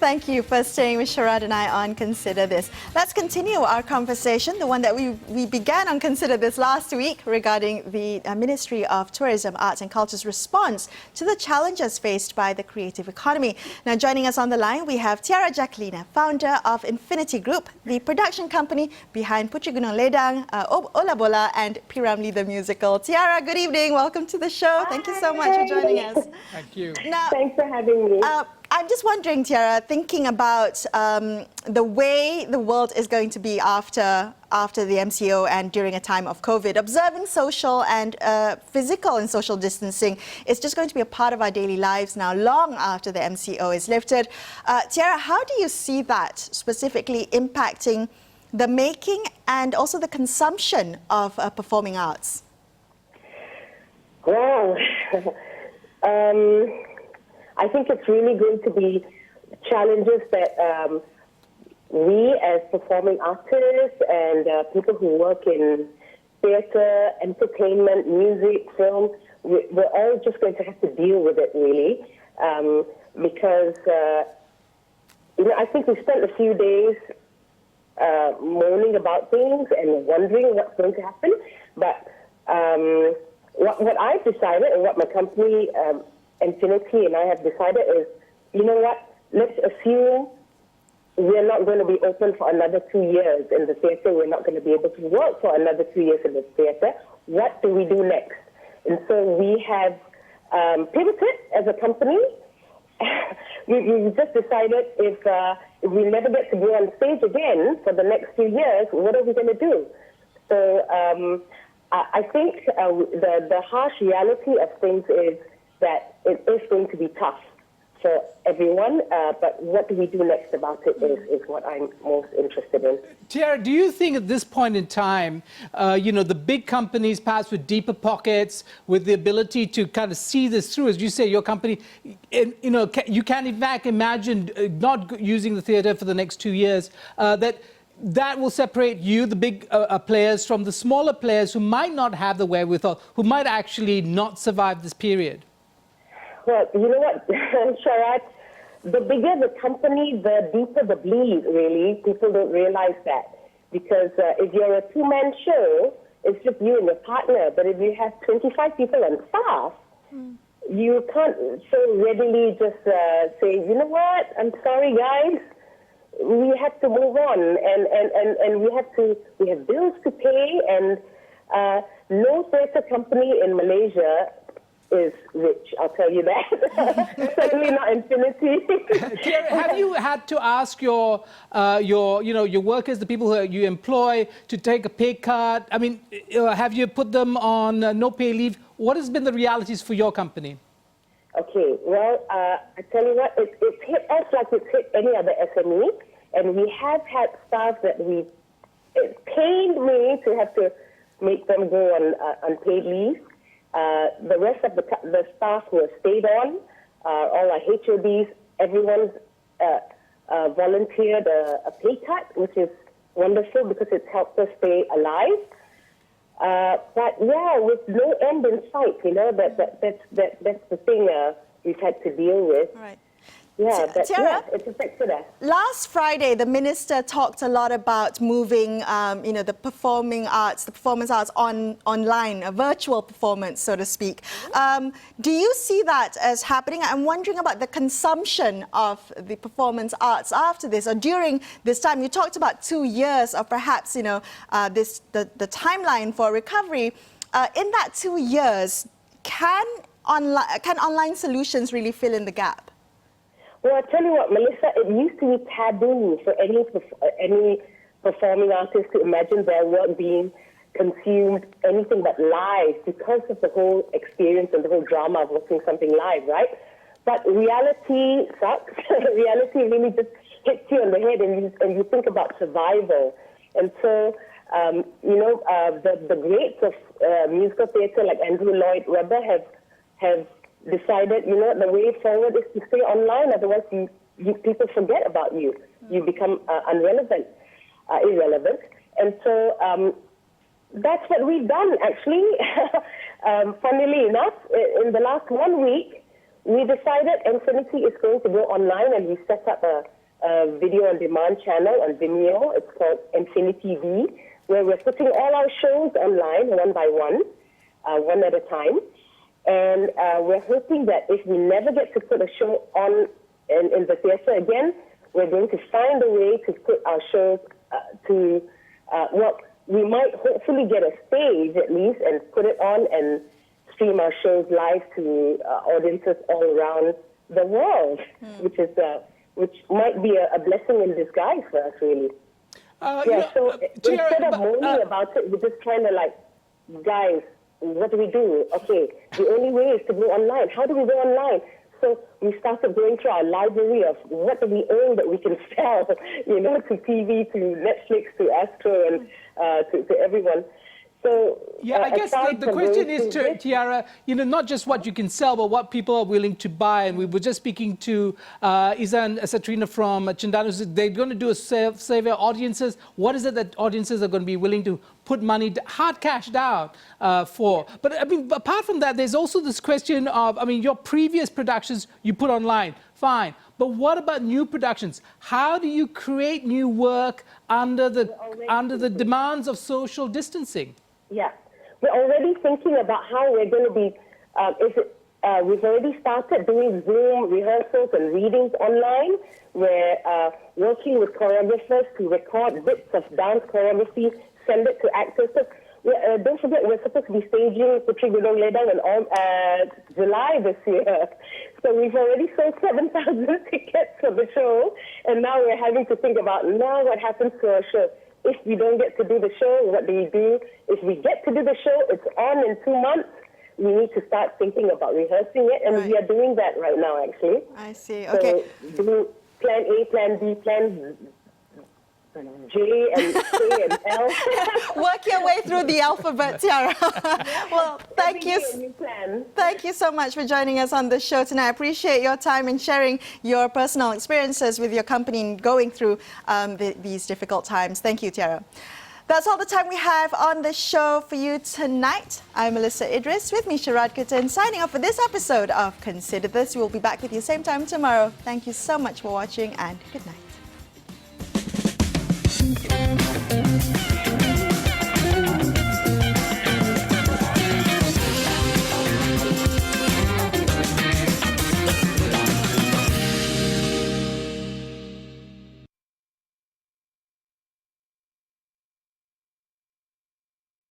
Thank you for staying with Sharaad and I on Consider This. Let's continue our conversation, the one that we began on Consider This last week regarding the Ministry of Tourism, Arts and Culture's response to the challenges faced by the creative economy. Now, joining us on the line, we have Tiara Jacquelina, founder of Enfiniti Group, the production company behind Puteri Gunung Ledang, Ola Bola and P. Ramlee the Musical. Tiara, good evening. Welcome to the show. Hi. Thank you so much for joining us. Thank you. Now, thanks for having me. I'm just wondering, Tiara, thinking about the way the world is going to be after the MCO and during a time of COVID, observing social and physical and social distancing is just going to be a part of our daily lives now, long after the MCO is lifted. Tiara, how do you see that specifically impacting the making and also the consumption of performing arts? Well, I think it's really going to be challenges that we as performing artists and people who work in theatre, entertainment, music, film, we're all just going to have to deal with it, really. Because, I think we spent a few days moaning about things and wondering what's going to happen. But what I've decided and what my company, Enfiniti, and I have decided is, you know what, let's assume we're not going to be open for another 2 years in the theatre. We're not going to be able to work for another 2 years in the theatre. What do we do next? And so we have pivoted as a company. we just decided if we never get to go on stage again for the next 2 years, what are we going to do? So I think the harsh reality of things is that it is going to be tough for everyone, but what do we do next about it is what I'm most interested in. Tiara, do you think at this point in time, the big companies, perhaps with deeper pockets, with the ability to kind of see this through, as you say, your company, you can in fact imagine not using the theatre for the next 2 years, that will separate you, the big players, from the smaller players who might not have the wherewithal, who might actually not survive this period? Well, you know what, Sharaad, the bigger the company, the deeper the bleed, really. People don't realize that. Because if you're a two-man show, it's just you and your partner. But if you have 25 people on staff, you can't so readily just say, you know what, I'm sorry, guys. We have to move on, and we have bills to pay, and no theatre company in Malaysia is rich, I'll tell you that. Certainly not Enfiniti. Tiara, have you had to ask your workers, the people who you employ, to take a pay cut? I mean, have you put them on no pay leave? What has been the realities for your company? Okay, well, I tell you what, it's hit us like it's hit any other SME, and we have had staff that it pained me to have to make them go on unpaid leave. The rest of the staff who have stayed on, all our HODs, everyone's volunteered a pay cut, which is wonderful because it's helped us stay alive. But yeah, with no end in sight, that's the thing we've had to deal with. Right. Yeah, but Tiara, it's affected us. Last Friday, the minister talked a lot about moving, the performance arts online, a virtual performance, so to speak. Do you see that as happening? I'm wondering about the consumption of the performance arts after this, or during this time. You talked about 2 years of perhaps, the timeline for recovery. In that 2 years, can online solutions really fill in the gap? Well, I tell you what, Melisa, it used to be taboo for any performing artist to imagine their work being consumed anything but live because of the whole experience and the whole drama of watching something live, right? But reality sucks. Reality really just hits you on the head, and you think about survival. And so, the greats of musical theatre like Andrew Lloyd Webber have decided, the way forward is to stay online. Otherwise, people forget about you. You become irrelevant. And so that's what we've done, actually. Funnily enough, in the last 1 week, we decided Enfiniti is going to go online, and we set up a video on demand channel on Vimeo. It's called Enfiniti Group, where we're putting all our shows online one by one, one at a time. And we're hoping that if we never get to put a show on in the theatre again, we're going to find a way to put our shows we might hopefully get a stage at least and put it on and stream our shows live to audiences all around the world, which might be a blessing in disguise for us, really. So instead of moaning about it, we're just trying to guys, what do we do? Okay, the only way is to go online. How do we go online? So we started going through our library of what do we own that we can sell, to TV, to Netflix, to Astro, and to everyone. So I guess the question is, Tiara, not just what you can sell, but what people are willing to buy. And we were just speaking to Isa and Satrina from Cendana. They're going to do a survey of audiences. What is it that audiences are going to be willing to put money, hard cash down for? But apart from that, there's also this question of, your previous productions you put online, fine. But what about new productions? How do you create new work under the demands of social distancing? Yeah, we're already thinking about how we're going to be. We've already started doing Zoom rehearsals and readings online. We're working with choreographers to record bits of dance choreography, send it to actors. So don't forget, we're supposed to be staging Putri Gunung Ledang in July this year. So we've already sold 7,000 tickets for the show, and now we're having to think about what happens to our show. If we don't get to do the show, what do we do? If we get to do the show, it's on in 2 months. We need to start thinking about rehearsing it, and we are doing that right now, actually. I see. Okay. So do plan A, plan B, plan J and K and L. Work your way through the alphabet, Tiara. Well, thank you so much for joining us on the show tonight. I appreciate your time and sharing your personal experiences with your company and going through these difficult times. Thank you, Tiara. That's all the time we have on the show for you tonight. I'm Melisa Idris, with me Sharaad Kuttan, signing off for this episode of Consider This. We'll be back with you same time tomorrow. Thank you so much for watching, and good night.